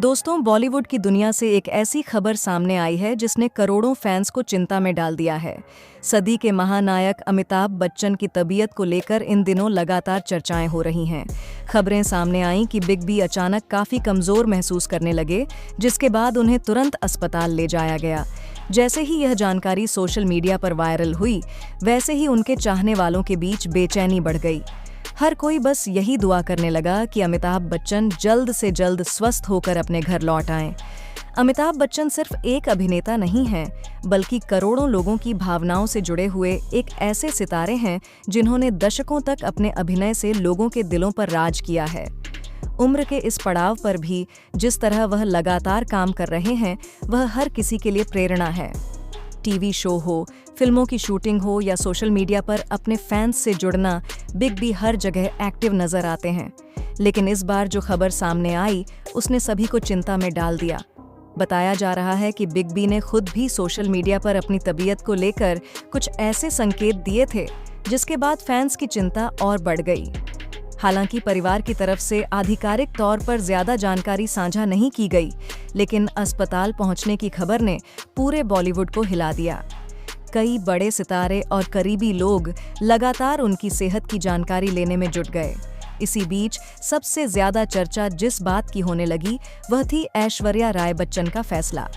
दोस्तों, बॉलीवुड की दुनिया से एक ऐसी खबर सामने आई है जिसने करोड़ों फैंस को चिंता में डाल दिया है। सदी के महानायक अमिताभ बच्चन की तबीयत को लेकर इन दिनों लगातार चर्चाएं हो रही हैं। खबरें सामने आईं कि बिग बी अचानक काफी कमजोर महसूस करने लगे, जिसके बाद उन्हें तुरंत अस्पताल ले जाया गया। जैसे ही यह जानकारी सोशल मीडिया पर वायरल हुई, वैसे ही उनके चाहने वालों के बीच बेचैनी बढ़ गई। हर कोई बस यही दुआ करने लगा कि अमिताभ बच्चन जल्द से जल्द स्वस्थ होकर अपने घर लौट आएं। अमिताभ बच्चन सिर्फ एक अभिनेता नहीं हैं, बल्कि करोड़ों लोगों की भावनाओं से जुड़े हुए एक ऐसे सितारे हैं जिन्होंने दशकों तक अपने अभिनय से लोगों के दिलों पर राज किया है। उम्र के इस पड़ाव पर भी जिस तरह वह लगातार काम कर रहे हैं, वह हर किसी के लिए प्रेरणा है। टीवी शो हो, फिल्मों की शूटिंग हो या सोशल मीडिया पर अपने फैंस से जुड़ना, बिग बी हर जगह एक्टिव नजर आते हैं। लेकिन इस बार जो खबर सामने आई, उसने सभी को चिंता में डाल दिया। बताया जा रहा है कि बिग बी ने खुद भी सोशल मीडिया पर अपनी तबीयत को लेकर कुछ ऐसे संकेत दिए थे, जिसके बाद फैंस की चिंता और बढ़ गई। हालांकि परिवार की तरफ से आधिकारिक तौर पर ज्यादा जानकारी साझा नहीं की गई, लेकिन अस्पताल पहुंचने की खबर ने पूरे बॉलीवुड को हिला दिया। कई बड़े सितारे और करीबी लोग लगातार उनकी सेहत की जानकारी लेने में जुट गए। इसी बीच सबसे ज्यादा चर्चा जिस बात की होने लगी, वह थी ऐश्वर्या राय बच्चन का फैसला।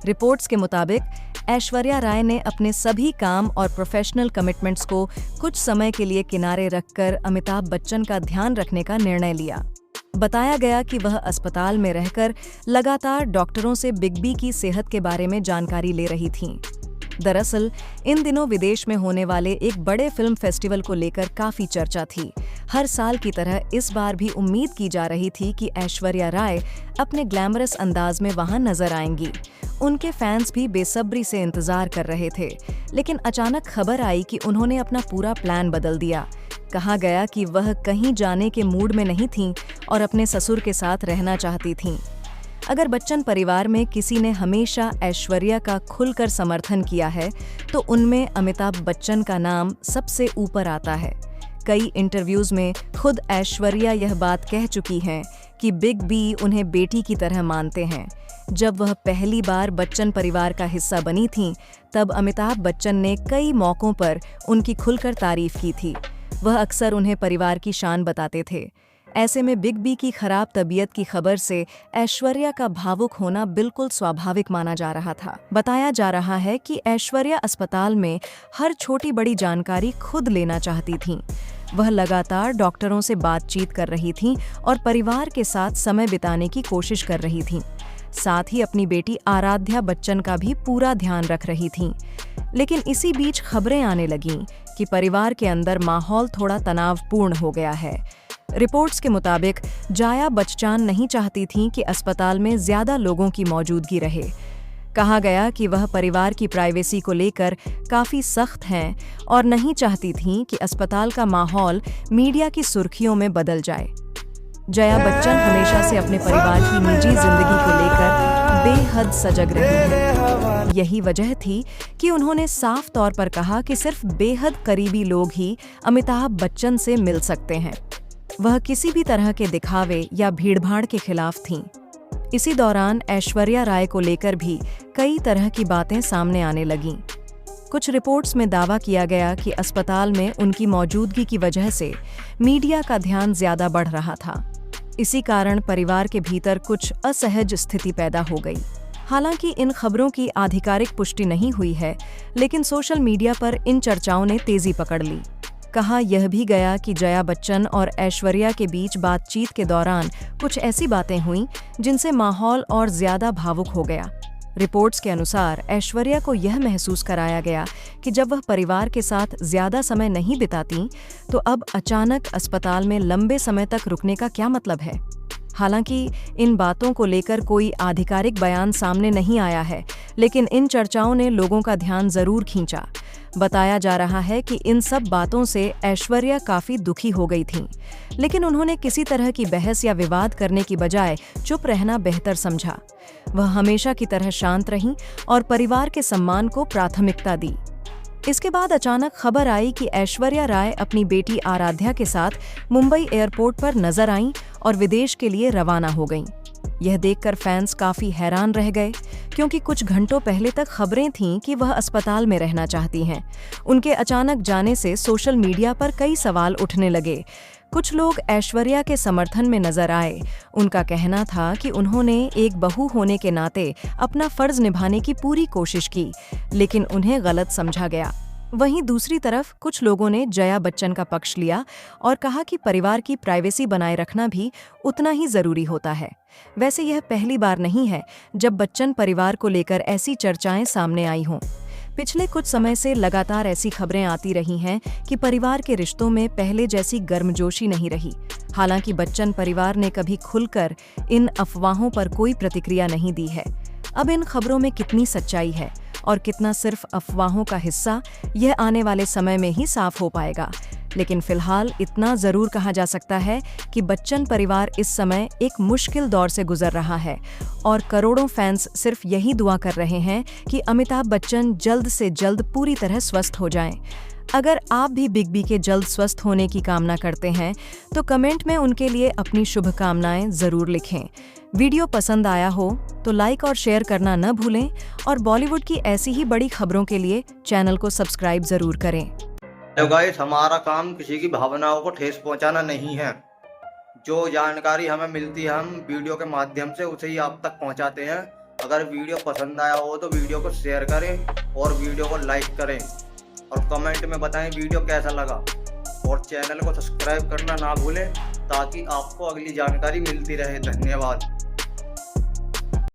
रिपोर्ट्स के मुताबिक ऐश्वर्या राय ने अपने सभी काम और प्रोफेशनल कमिटमेंट्स को कुछ समय के लिए किनारे रखकर अमिताभ बच्चन का ध्यान रखने का निर्णय लिया। बताया गया कि वह अस्पताल में रहकर लगातार डॉक्टरों से बिग बी की सेहत के बारे में जानकारी ले रही थीं। दरअसल इन दिनों विदेश में होने वाले एक बड़े फिल्म फेस्टिवल को लेकर काफी चर्चा थी। हर साल की तरह इस बार भी उम्मीद की जा रही थी कि ऐश्वर्या राय अपने ग्लैमरस अंदाज में वहां नजर आएंगी। उनके फैंस भी बेसब्री से इंतजार कर रहे थे, लेकिन अचानक खबर आई कि उन्होंने अपना पूरा प्लान बदल दिया। कहा गया कि वह कहीं जाने के मूड में नहीं थीं और अपने ससुर के साथ रहना चाहती थीं। अगर बच्चन परिवार में किसी ने हमेशा ऐश्वर्या का खुलकर समर्थन किया है, तो उनमें अमिताभ बच्चन का नाम सबसे ऊपर आता है। कई इंटरव्यूज में खुद ऐश्वर्या यह बात कह चुकी हैं कि बिग बी उन्हें बेटी की तरह मानते हैं। जब वह पहली बार बच्चन परिवार का हिस्सा बनी थीं, तब अमिताभ बच्चन ने कई मौकों पर उनकी खुलकर तारीफ की थी। वह अक्सर उन्हें परिवार की शान बताते थे। ऐसे में बिग बी की खराब तबीयत की खबर से ऐश्वर्या का भावुक होना बिल्कुल स्वाभाविक माना जा रहा था। बताया जा रहा है कि ऐश्वर्या अस्पताल में हर छोटी बड़ी जानकारी खुद लेना चाहती थीं। वह लगातार डॉक्टरों से बातचीत कर रही थीं और परिवार के साथ समय बिताने की कोशिश कर रही थीं। साथ ही अपनी बेटी आराध्या बच्चन का भी पूरा ध्यान रख रही थीं। लेकिन इसी बीच खबरें आने लगीं कि परिवार के अंदर माहौल थोड़ा तनावपूर्ण हो गया है। रिपोर्ट्स के मुताबिक जाया बच्चन नहीं चाहती थीं कि अस्पताल में ज्यादा लोगों की मौजूदगी रहे। कहा गया कि वह परिवार की प्राइवेसी को लेकर काफी सख्त हैं और नहीं चाहती थीं कि अस्पताल का माहौल मीडिया की सुर्खियों में बदल जाए। जया बच्चन हमेशा से अपने परिवार की निजी जिंदगी को लेकर बेहद सजग रही हैं। यही वजह थी कि उन्होंने साफ तौर पर कहा कि सिर्फ बेहद करीबी लोग ही अमिताभ बच्चन से मिल सकते हैं। वह किसी भी तरह के दिखावे या भीड़भाड़ के खिलाफ थीं। इसी दौरान ऐश्वर्या राय को लेकर भी कई तरह की बातें सामने आने लगीं। कुछ रिपोर्ट्स में दावा किया गया कि अस्पताल में उनकी मौजूदगी की वजह से मीडिया का ध्यान ज्यादा बढ़ रहा था। इसी कारण परिवार के भीतर कुछ असहज स्थिति पैदा हो गई। हालांकि इन खबरों की आधिकारिक पुष्टि नहीं हुई है, लेकिन सोशल मीडिया पर इन चर्चाओं ने तेजी पकड़ ली। कहा यह भी गया कि जया बच्चन और ऐश्वर्या के बीच बातचीत के दौरान कुछ ऐसी बातें हुईं जिनसे माहौल और ज्यादा भावुक हो गया। रिपोर्ट्स के अनुसार ऐश्वर्या को यह महसूस कराया गया कि जब वह परिवार के साथ ज्यादा समय नहीं बितातीं, तो अब अचानक अस्पताल में लंबे समय तक रुकने का क्या मतलब है। हालांकि इन बातों को लेकर कोई आधिकारिक बयान सामने नहीं आया है, लेकिन इन चर्चाओं ने लोगों का ध्यान जरूर खींचा। बताया जा रहा है कि इन सब बातों से ऐश्वर्या काफी दुखी हो गई थीं, लेकिन उन्होंने किसी तरह की बहस या विवाद करने की बजाय चुप रहना बेहतर समझा। वह हमेशा की तरह शांत रहीं और परिवार के सम्मान को प्राथमिकता दी। इसके बाद अचानक खबर आई कि ऐश्वर्या राय अपनी बेटी आराध्या के साथ मुंबई एयरपोर्ट पर नजर आईं और विदेश के लिए रवाना हो गईं। यह देखकर फैंस काफी हैरान रह गए, क्योंकि कुछ घंटों पहले तक खबरें थीं कि वह अस्पताल में रहना चाहती हैं। उनके अचानक जाने से सोशल मीडिया पर कई सवाल उठने लगे। कुछ लोग ऐश्वर्या के समर्थन में नजर आए। उनका कहना था कि उन्होंने एक बहू होने के नाते अपना फर्ज निभाने की पूरी कोशिश की, लेकिन उन्हें गलत समझा गया। वहीं दूसरी तरफ कुछ लोगों ने जया बच्चन का पक्ष लिया और कहा कि परिवार की प्राइवेसी बनाए रखना भी उतना ही जरूरी होता है। वैसे यह पहली बार नहीं है जब बच्चन परिवार को लेकर ऐसी चर्चाएं सामने आई हों। पिछले कुछ समय से लगातार ऐसी खबरें आती रही हैं कि परिवार के रिश्तों में पहले जैसी गर्मजोशी नहीं रही। हालांकि बच्चन परिवार ने कभी खुलकर इन अफवाहों पर कोई प्रतिक्रिया नहीं दी है। अब इन खबरों में कितनी सच्चाई है और कितना सिर्फ अफवाहों का हिस्सा, यह आने वाले समय में ही साफ हो पाएगा। लेकिन फिलहाल इतना जरूर कहा जा सकता है कि बच्चन परिवार इस समय एक मुश्किल दौर से गुजर रहा है और करोड़ों फैंस सिर्फ यही दुआ कर रहे हैं कि अमिताभ बच्चन जल्द से जल्द पूरी तरह स्वस्थ हो जाएं। अगर आप भी बिग बी के जल्द स्वस्थ होने की कामना करते हैं तो कमेंट में उनके लिए अपनी शुभकामनाएं जरूर लिखें। वीडियो पसंद आया हो तो लाइक और शेयर करना न भूलें और बॉलीवुड की ऐसी ही बड़ी खबरों के लिए चैनल को सब्सक्राइब जरूर करें। हेलो गाइस, हमारा काम किसी की भावनाओं को ठेस पहुंचाना नहीं है। जो जानकारी हमें मिलती है हम वीडियो के माध्यम से उसे ही आप तक पहुंचाते हैं। अगर वीडियो पसंद आया हो तो वीडियो को शेयर करें और वीडियो को लाइक करें और कमेंट में बताएं वीडियो कैसा लगा, और चैनल को सब्सक्राइब करना ना भूलें ताकि आपको अगली जानकारी मिलती रहे। धन्यवाद।